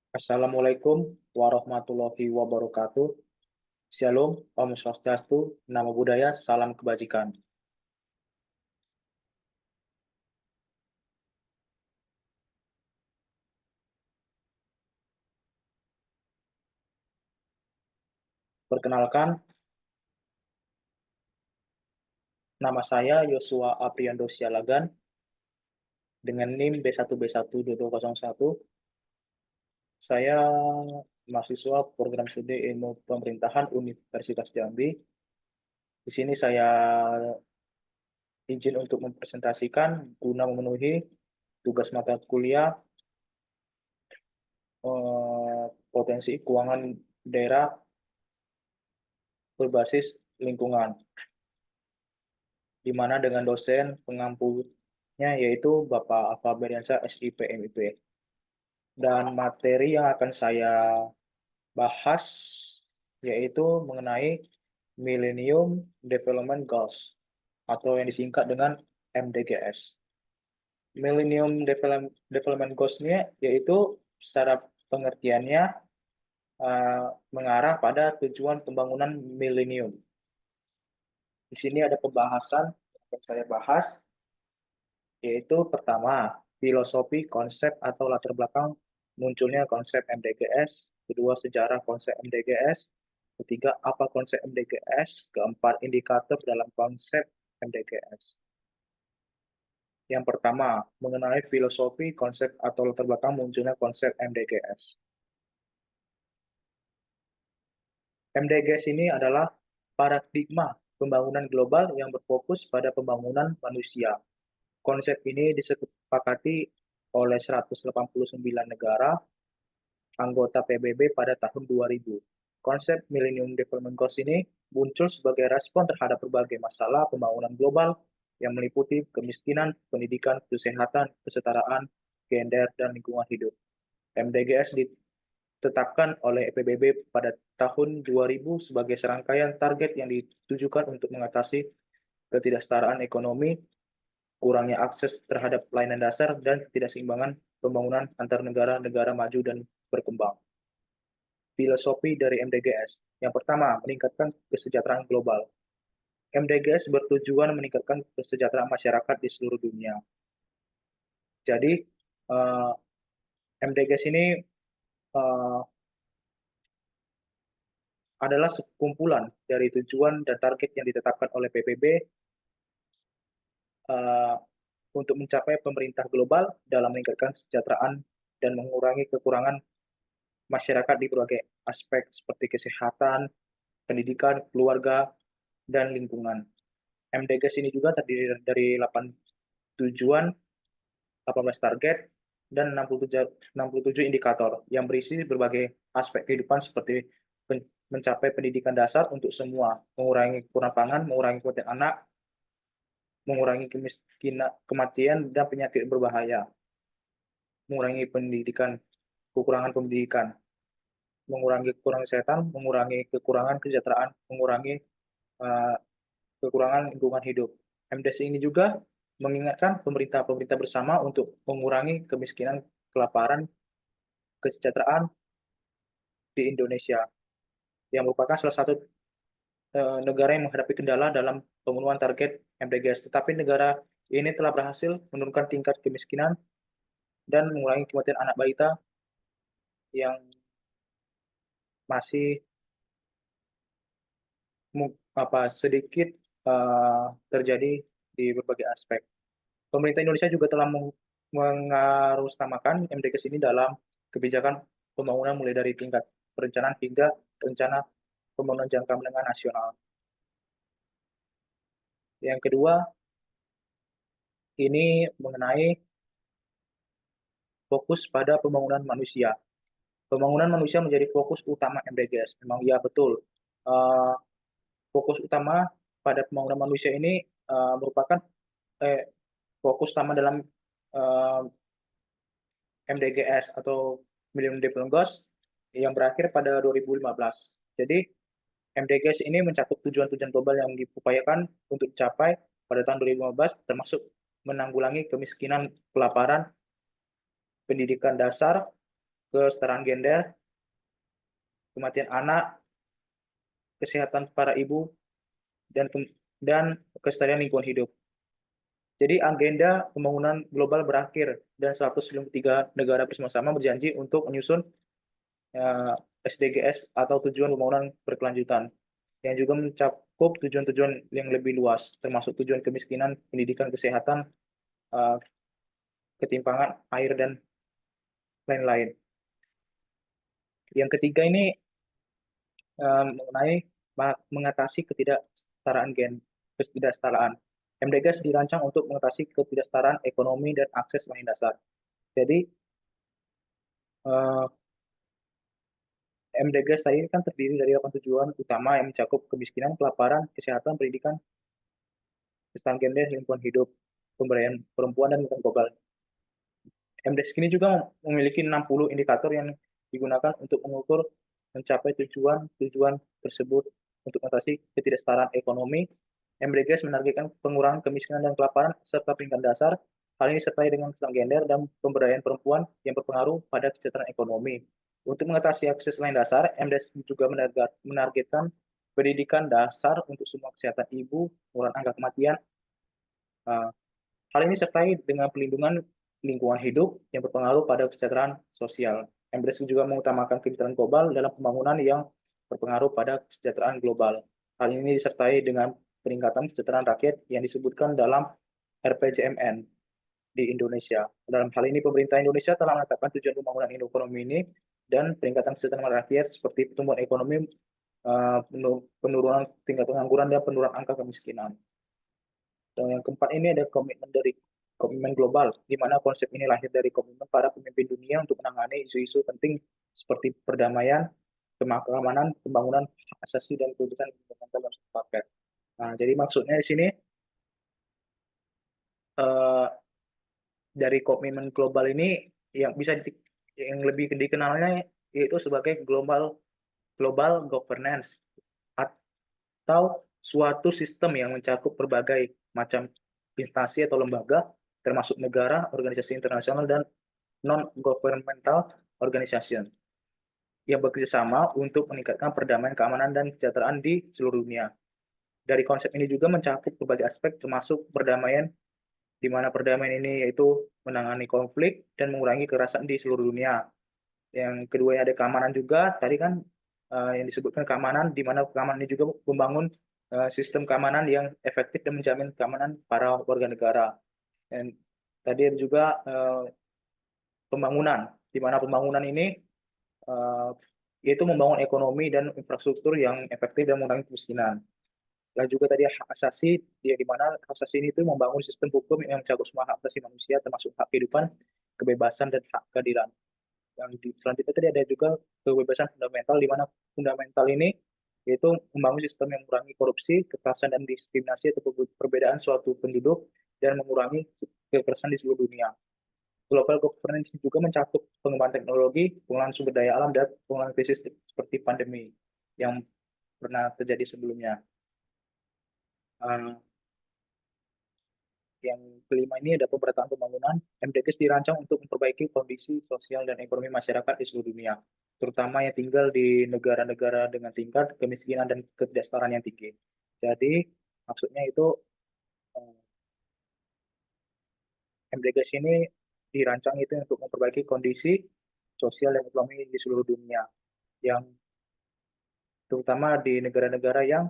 Assalamualaikum warahmatullahi wabarakatuh. Shalom, Om Swastiastu, Namo Buddhaya, Salam Kebajikan. Perkenalkan, nama saya Yosua Apriando Sialagan dengan NIM B1B12201. Saya mahasiswa program studi ilmu pemerintahan Universitas Jambi. Di sini saya izin untuk mempresentasikan guna memenuhi tugas mata kuliah potensi keuangan daerah berbasis lingkungan, di mana dengan dosen pengampunya yaitu Bapak Alfa Beriansa SIP MIP. Dan materi yang akan saya bahas yaitu mengenai Millennium Development Goals atau yang disingkat dengan MDGs. Millennium Development Goals-nya yaitu secara pengertiannya mengarah pada tujuan pembangunan milenium. Di sini ada pembahasan yang akan saya bahas, yaitu pertama, filosofi, konsep atau latar belakang munculnya konsep MDGs, kedua, sejarah konsep MDGs, ketiga, apa konsep MDGs, keempat, indikator dalam konsep MDGs. Yang pertama, mengenai filosofi, konsep atau latar belakang munculnya konsep MDGs. MDGs ini adalah paradigma pembangunan global yang berfokus pada pembangunan manusia. Konsep ini disepakati oleh 189 negara anggota PBB pada tahun 2000. Konsep Millennium Development Goals ini muncul sebagai respon terhadap berbagai masalah pembangunan global yang meliputi kemiskinan, pendidikan, kesehatan, kesetaraan, gender, dan lingkungan hidup. MDGs ditetapkan oleh PBB pada tahun 2000 sebagai serangkaian target yang ditujukan untuk mengatasi ketidaksetaraan ekonomi, kurangnya akses terhadap pelayanan dasar, dan ketidakseimbangan pembangunan antar negara-negara maju dan berkembang. Filosofi dari MDGs. Yang pertama, meningkatkan kesejahteraan global. MDGs bertujuan meningkatkan kesejahteraan masyarakat di seluruh dunia. Jadi, MDGs ini adalah sekumpulan dari tujuan dan target yang ditetapkan oleh PBB untuk mencapai pemerintah global dalam meningkatkan kesejahteraan dan mengurangi kekurangan masyarakat di berbagai aspek seperti kesehatan, pendidikan, keluarga, dan lingkungan. MDGs ini juga terdiri dari 8 tujuan, 18 target, dan 67 indikator yang berisi berbagai aspek kehidupan seperti mencapai pendidikan dasar untuk semua, mengurangi kekurangan pangan, mengurangi kematian anak, mengurangi kemiskinan, kematian, dan penyakit berbahaya, mengurangi pendidikan, kekurangan pendidikan, mengurangi kekurangan kesehatan, mengurangi kekurangan kesejahteraan, mengurangi kekurangan lingkungan hidup. MDS ini juga mengingatkan pemerintah-pemerintah bersama untuk mengurangi kemiskinan, kelaparan, kesejahteraan di Indonesia, yang merupakan salah satu negara yang menghadapi kendala dalam pemenuhan target MDGs. Tetapi negara ini telah berhasil menurunkan tingkat kemiskinan dan mengurangi kematian anak balita yang masih sedikit terjadi di berbagai aspek. Pemerintah Indonesia juga telah mengarusutamakan MDGs ini dalam kebijakan pembangunan mulai dari tingkat perencanaan hingga rencana pembangunan jangka menengah nasional. Yang kedua, ini mengenai fokus pada pembangunan manusia. Pembangunan manusia menjadi fokus utama MDGs. Memang ya betul. Fokus utama pada pembangunan manusia ini merupakan fokus utama dalam MDGs atau Millennium Development Goals yang berakhir pada 2015. Jadi MDGs ini mencakup tujuan-tujuan global yang diupayakan untuk dicapai pada tahun 2015, termasuk menanggulangi kemiskinan, kelaparan, pendidikan dasar, kesetaraan gender, kematian anak, kesehatan para ibu, dan keselesaian lingkungan hidup. Jadi agenda pembangunan global berakhir dan 153 negara bersama-sama berjanji untuk menyusun SDGs atau tujuan pembangunan berkelanjutan yang juga mencakup tujuan-tujuan yang lebih luas, termasuk tujuan kemiskinan, pendidikan, kesehatan, eh, ketimpangan air, dan lain-lain. Yang ketiga ini mengenai mengatasi ketidaksetaraan. MDGs dirancang untuk mengatasi ketidaksetaraan ekonomi dan akses lain dasar. Jadi MDGs tadi kan terdiri dari 8 tujuan utama yang mencakup kemiskinan, kelaparan, kesehatan, pendidikan, kesetaraan gender, lingkungan hidup, pemberdayaan perempuan, dan lingkungan global. MDGs ini juga memiliki 60 indikator yang digunakan untuk mengukur mencapai tujuan-tujuan tersebut. Untuk mengatasi ketidaksetaraan ekonomi, MDGs menargetkan pengurangan kemiskinan dan kelaparan serta pendidikan dasar. Hal ini disertai dengan kesetaraan gender dan pemberdayaan perempuan yang berpengaruh pada kesejahteraan ekonomi. Untuk mengatasi akses lain dasar, MDGs juga menargetkan pendidikan dasar untuk semua, kesehatan ibu, pengurangan angka kematian. Hal ini disertai dengan pelindungan lingkungan hidup yang berpengaruh pada kesejahteraan sosial. MDGs juga mengutamakan kebijakan global dalam pembangunan yang berpengaruh pada kesejahteraan global. Hal ini disertai dengan peningkatan kesejahteraan rakyat yang disebutkan dalam RPJMN di Indonesia. Dalam hal ini, pemerintah Indonesia telah menetapkan tujuan pembangunan ekonomi ini dan peningkatan kesejahteraan rakyat seperti pertumbuhan ekonomi, penurunan tingkat pengangguran, dan penurunan angka kemiskinan. Dan yang keempat ini ada komitmen global, di mana konsep ini lahir dari komitmen para pemimpin dunia untuk menangani isu-isu penting seperti perdamaian, keamanan, pembangunan hak asasi, dan kebebasan fundamental dan paket. Nah, jadi maksudnya di sini eh, dari komitmen global ini yang lebih dikenalnya yaitu sebagai global governance atau suatu sistem yang mencakup berbagai macam instansi atau lembaga, termasuk negara, organisasi internasional, dan non-governmental organization yang bekerjasama untuk meningkatkan perdamaian, keamanan, dan kesejahteraan di seluruh dunia. Dari konsep ini juga mencakup berbagai aspek, termasuk perdamaian, di mana perdamaian ini yaitu menangani konflik dan mengurangi kekerasan di seluruh dunia. Yang kedua ada keamanan juga, tadi kan yang disebutkan keamanan, di mana keamanan ini juga membangun sistem keamanan yang efektif dan menjamin keamanan para warga negara. Dan tadi ada juga pembangunan, di mana pembangunan ini uh, yaitu membangun ekonomi dan infrastruktur yang efektif dan mengurangi kemiskinan. Dan juga tadi hak asasi, di mana hak asasi ini itu membangun sistem hukum yang mencakup semua hak asasi manusia, termasuk hak kehidupan, kebebasan, dan hak keadilan. Yang selanjutnya tadi ada juga kebebasan fundamental, di mana fundamental ini yaitu membangun sistem yang mengurangi korupsi, kekerasan, dan diskriminasi atau perbedaan suatu penduduk, dan mengurangi kekerasan di seluruh dunia. Global governance juga mencakup pengembangan teknologi, pengelolaan sumber daya alam, dan pengelolaan krisis seperti pandemi yang pernah terjadi sebelumnya. Yang kelima ini ada pemerataan pembangunan. MDGs dirancang untuk memperbaiki kondisi sosial dan ekonomi masyarakat di seluruh dunia, terutama yang tinggal di negara-negara dengan tingkat kemiskinan dan ketidaksetaraan yang tinggi. Jadi maksudnya itu MDGs ini dirancang itu untuk memperbaiki kondisi sosial dan ekonomi di seluruh dunia, yang terutama di negara-negara yang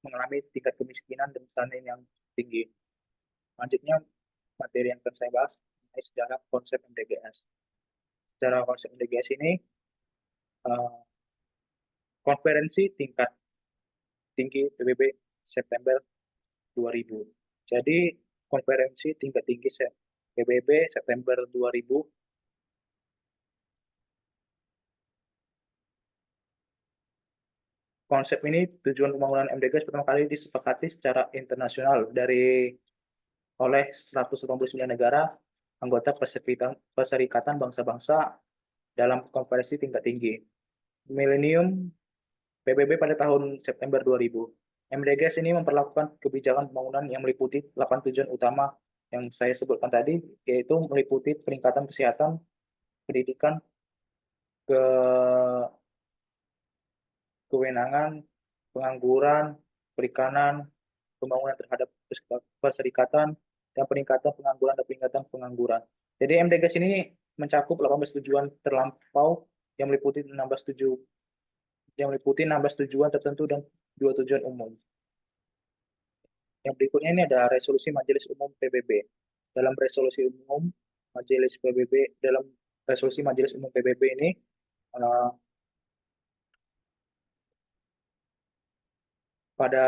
mengalami tingkat kemiskinan dan stunting yang tinggi. Selanjutnya, materi yang akan saya bahas mengenai sejarah konsep MDGs. Secara konsep MDGs ini, eh, konferensi tingkat tinggi PBB September 2000. Jadi, konferensi tingkat tinggi PBB September 2000 konsep ini tujuan pembangunan MDGs pertama kali disepakati secara internasional oleh 189 negara anggota Perserikatan Bangsa-Bangsa dalam konferensi tingkat tinggi Millennium PBB pada tahun September 2000. MDGs ini memperlakukan kebijakan pembangunan yang meliputi 8 tujuan utama yang saya sebutkan tadi, yaitu meliputi peningkatan kesehatan, pendidikan, ke kewenangan, pengangguran, perikanan, pembangunan terhadap perserikatan, dan peningkatan pengangguran dan peningkatan pengangguran. Jadi MDGs ini mencakup 18 tujuan terlampau yang meliputi 16 tujuan tertentu dan 2 tujuan umum. Yang berikutnya ini ada resolusi Majelis Umum PBB. Dalam resolusi umum Majelis PBB dalam resolusi Majelis Umum PBB ini uh, pada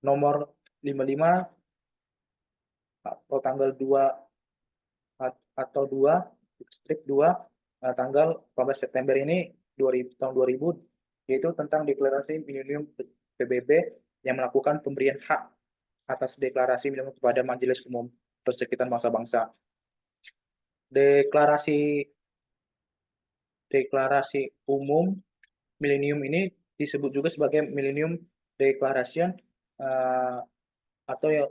nomor 55 atau tanggal 2 atau 2 strip 2 tanggal 14 September ini tahun 2000 yaitu tentang deklarasi minimum PBB yang melakukan pemberian hak atas deklarasi minimum kepada Majelis Umum Perserikatan Bangsa-Bangsa. Deklarasi deklarasi umum milenium ini disebut juga sebagai Millennium Declaration uh, atau ya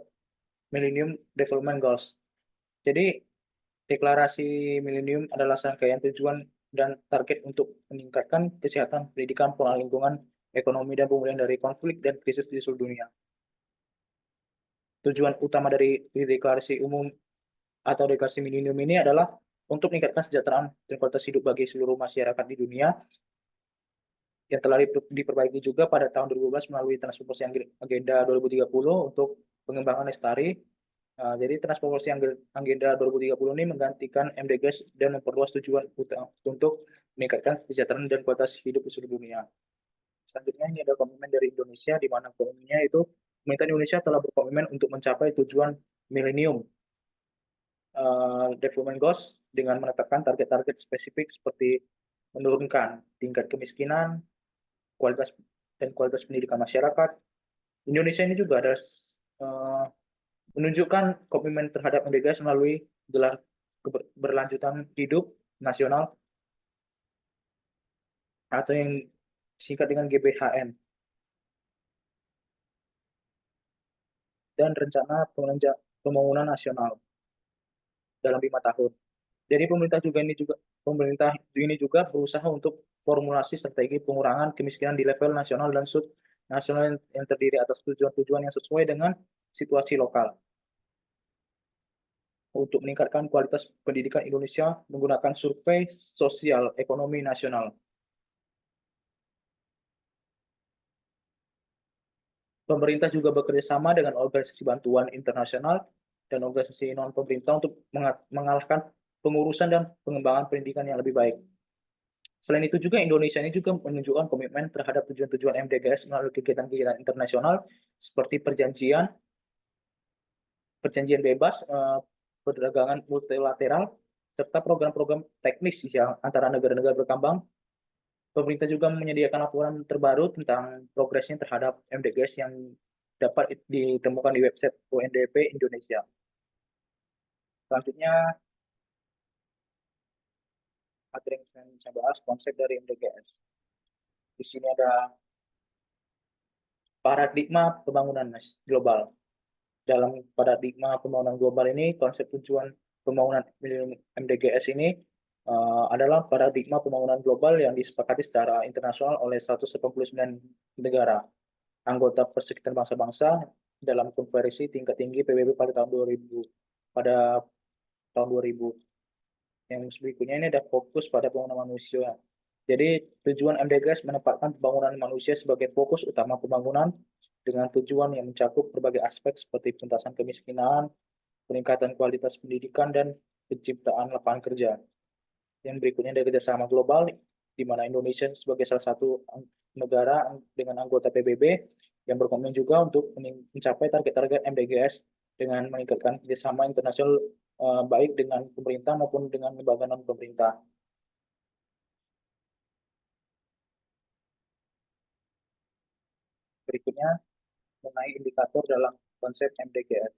Millennium Development Goals. Jadi deklarasi milenium adalah serangkaian tujuan dan target untuk meningkatkan kesehatan, pendidikan, pengelolaan lingkungan, ekonomi, dan pemulihan dari konflik dan krisis di seluruh dunia. Tujuan utama dari deklarasi umum atau deklarasi milenium ini adalah untuk meningkatkan kesejahteraan dan kualitas hidup bagi seluruh masyarakat di dunia yang telah diperbaiki juga pada tahun 2012 melalui transformasi agenda 2030 untuk pengembangan lestari. Jadi transformasi agenda 2030 ini menggantikan MDGs dan memperluas tujuan utama untuk meningkatkan kesejahteraan dan kualitas hidup di seluruh dunia. Selanjutnya ini ada komitmen dari Indonesia, di mana komitmennya itu pemerintah Indonesia telah berkomitmen untuk mencapai tujuan milenium development goals dengan menetapkan target-target spesifik seperti menurunkan tingkat kemiskinan, kualitas kualitas pendidikan masyarakat. Indonesia ini juga ada menunjukkan komitmen terhadap MDGs melalui gelar keberlanjutan hidup nasional atau yang singkat dengan GBHN dan rencana pembangunan nasional dalam 5 tahun. Jadi pemerintah ini juga berusaha untuk formulasi strategi pengurangan kemiskinan di level nasional dan subnasional yang terdiri atas tujuan-tujuan yang sesuai dengan situasi lokal. Untuk meningkatkan kualitas pendidikan Indonesia menggunakan survei sosial ekonomi nasional. Pemerintah juga bekerjasama dengan organisasi bantuan internasional dan organisasi non-pemerintah untuk mengalahkan pengurusan dan pengembangan pendidikan yang lebih baik. Selain itu juga Indonesia ini juga menunjukkan komitmen terhadap tujuan-tujuan MDGs melalui kegiatan-kegiatan internasional seperti perjanjian bebas, perdagangan multilateral, serta program-program teknis yang antara negara-negara berkembang. Pemerintah juga menyediakan laporan terbaru tentang progresnya terhadap MDGs yang dapat ditemukan di website UNDP Indonesia. Selanjutnya, ada yang saya bahas konsep dari MDGs. Di sini ada paradigma pembangunan global. Dalam paradigma pembangunan global ini, konsep tujuan pembangunan MDGs ini adalah paradigma pembangunan global yang disepakati secara internasional oleh 189 negara anggota Perserikatan Bangsa-Bangsa dalam konferensi tingkat tinggi PBB pada tahun 2000. Pada tahun 2000. Yang berikutnya ini ada fokus pada pembangunan manusia. Jadi tujuan MDGs menempatkan pembangunan manusia sebagai fokus utama pembangunan dengan tujuan yang mencakup berbagai aspek seperti pengentasan kemiskinan, peningkatan kualitas pendidikan, dan penciptaan lapangan kerja. Yang berikutnya ada kerjasama global, di mana Indonesia sebagai salah satu negara dengan anggota PBB yang berkomitmen juga untuk mencapai target-target MDGs dengan meningkatkan kerjasama internasional baik dengan pemerintah maupun dengan lembaga non-pemerintah. Berikutnya mengenai indikator dalam konsep MDGs.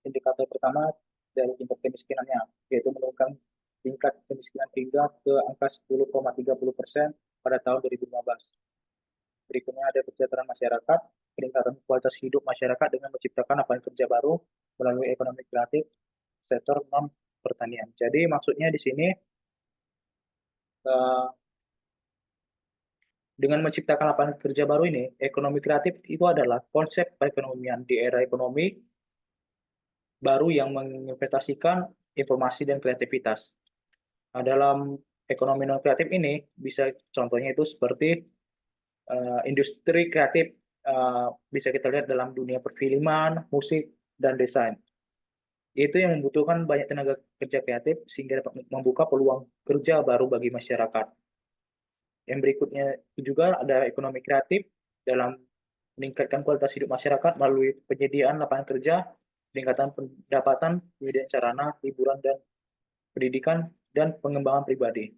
Indikator pertama dari tingkat kemiskinannya, yaitu menurunkan tingkat kemiskinan hingga ke angka 10,30% pada tahun 2015. Berikutnya ada kesejahteraan masyarakat, peningkatan kualitas hidup masyarakat dengan menciptakan lapangan kerja baru melalui ekonomi kreatif, sektor non pertanian. Jadi maksudnya di sini eh, dengan menciptakan lapangan kerja baru ini, ekonomi kreatif itu adalah konsep perekonomian di era ekonomi baru yang menginvestasikan informasi dan kreativitas. Nah, dalam ekonomi non kreatif ini bisa contohnya itu seperti industri kreatif, bisa kita lihat dalam dunia perfilman, musik, dan desain. Itu yang membutuhkan banyak tenaga kerja kreatif sehingga dapat membuka peluang kerja baru bagi masyarakat. Yang berikutnya juga ada ekonomi kreatif dalam meningkatkan kualitas hidup masyarakat melalui penyediaan lapangan kerja, peningkatan pendapatan, penyediaan sarana, hiburan, dan pendidikan, dan pengembangan pribadi.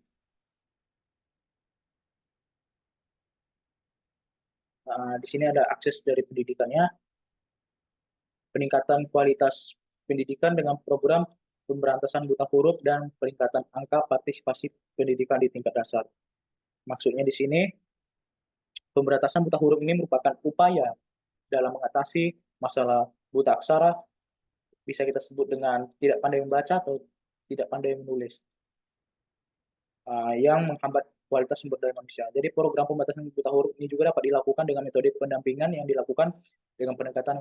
Nah, di sini ada akses dari pendidikannya, peningkatan kualitas pendidikan dengan program pemberantasan buta huruf dan peningkatan angka partisipasi pendidikan di tingkat dasar. Maksudnya di sini, pemberantasan buta huruf ini merupakan upaya dalam mengatasi masalah buta aksara, bisa kita sebut dengan tidak pandai membaca atau tidak pandai menulis, yang menghambat kualitas sumber daya manusia. Jadi program pembatasan buta huruf ini juga dapat dilakukan dengan metode pendampingan yang dilakukan dengan pendekatan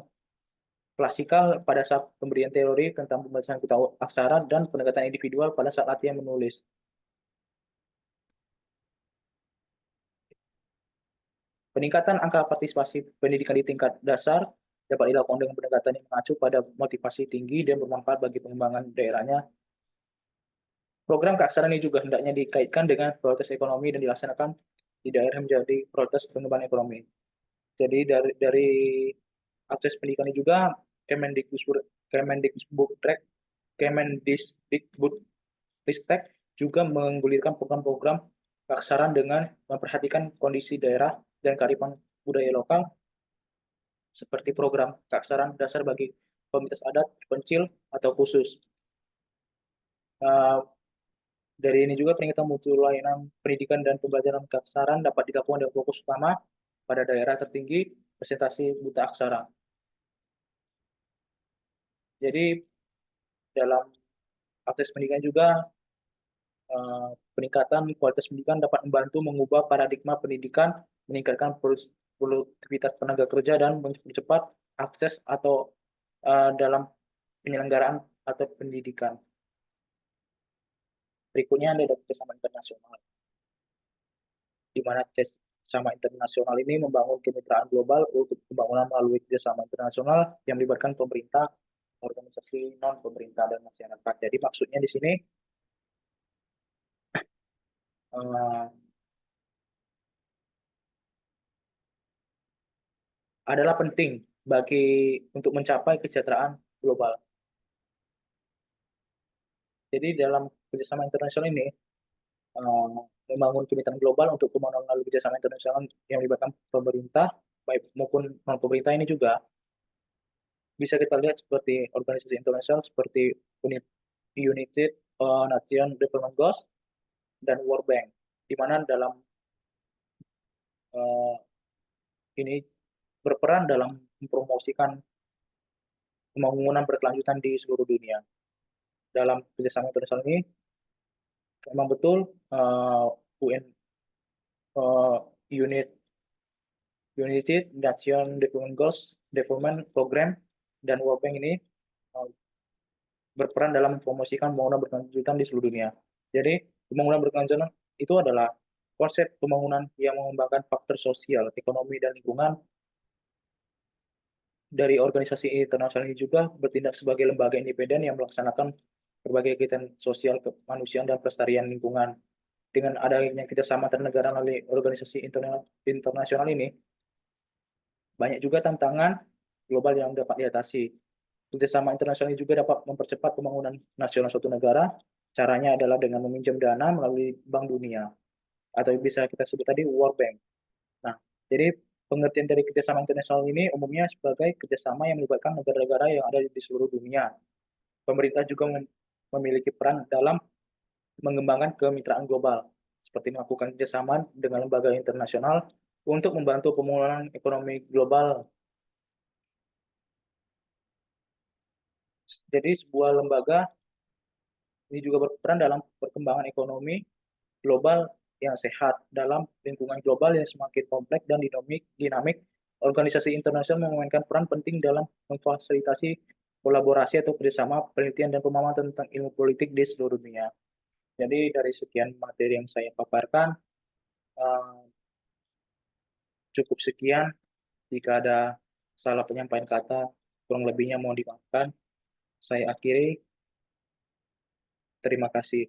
klasikal pada saat pemberian teori tentang pembatasan buta aksara dan pendekatan individual pada saat latihan menulis. Peningkatan angka partisipasi pendidikan di tingkat dasar dapat dilakukan dengan pendekatan yang mengacu pada motivasi tinggi dan bermanfaat bagi pengembangan daerahnya. Program keaksaraan ini juga hendaknya dikaitkan dengan prioritas ekonomi dan dilaksanakan di daerah menjadi prioritas pengembangan ekonomi. Jadi dari akses pendidikan ini juga Kemendikbudristek juga menggulirkan program-program keaksaraan dengan memperhatikan kondisi daerah dan kearifan budaya lokal seperti program keaksaraan dasar bagi komunitas adat, pencil, atau khusus. Uh, Dari ini juga peningkatan mutu layanan pendidikan dan pembelajaran keaksaraan dapat dilakukan dengan fokus utama pada daerah tertinggi presentasi buta aksara. Jadi dalam akses pendidikan juga, peningkatan kualitas pendidikan dapat membantu mengubah paradigma pendidikan, meningkatkan produktivitas tenaga kerja, dan mempercepat akses atau dalam penyelenggaraan atau pendidikan. Berikutnya ada kerjasama internasional, di mana kerjasama internasional ini membangun kemitraan global untuk pembangunan melalui kerjasama internasional yang melibatkan pemerintah, organisasi non pemerintah, dan masyarakat. Jadi maksudnya di sini uh, adalah penting bagi untuk mencapai kesejahteraan global. Jadi dalam kerjasama internasional ini, uh, membangun kemitraan global untuk pembangunan melalui kerjasama internasional yang melibatkan pemerintah baik maupun non pemerintah ini juga bisa kita lihat seperti organisasi internasional seperti United Nations Development Goals dan World Bank, di mana dalam uh, ini berperan dalam mempromosikan pembangunan berkelanjutan di seluruh dunia. Dalam kerjasama internasional ini, memang betul UN, Unit United Nations Development Goals, Development Program, dan World Bank ini uh, berperan dalam mempromosikan pembangunan berkelanjutan di seluruh dunia. Jadi, pembangunan berkelanjutan itu adalah konsep pembangunan yang mengembangkan faktor sosial, ekonomi, dan lingkungan. Dari organisasi internasional ini juga bertindak sebagai lembaga independen yang melaksanakan berbagai kegiatan sosial kemanusiaan dan pelestarian lingkungan. Dengan adanya kerjasama antar negara melalui organisasi internasional ini, banyak juga tantangan global yang dapat diatasi. Kerjasama internasional ini juga dapat mempercepat pembangunan nasional suatu negara. Caranya adalah dengan meminjam dana melalui Bank Dunia, atau bisa kita sebut tadi World Bank. Nah, jadi pengertian dari kerjasama internasional ini umumnya sebagai kerjasama yang melibatkan negara-negara yang ada di seluruh dunia. Pemerintah juga memiliki peran dalam mengembangkan kemitraan global, seperti melakukan kerjasama dengan lembaga internasional untuk membantu pemulihan ekonomi global. Jadi sebuah lembaga Ini juga berperan dalam perkembangan ekonomi global yang sehat. Dalam lingkungan global yang semakin kompleks dan dinamik, organisasi internasional memainkan peran penting dalam memfasilitasi kolaborasi atau kerjasama penelitian dan pemahaman tentang ilmu politik di seluruh dunia. Jadi dari sekian materi yang saya paparkan, eh, cukup sekian. Jika ada salah penyampaian kata, kurang lebihnya mohon dimaafkan. Saya akhiri. Terima kasih.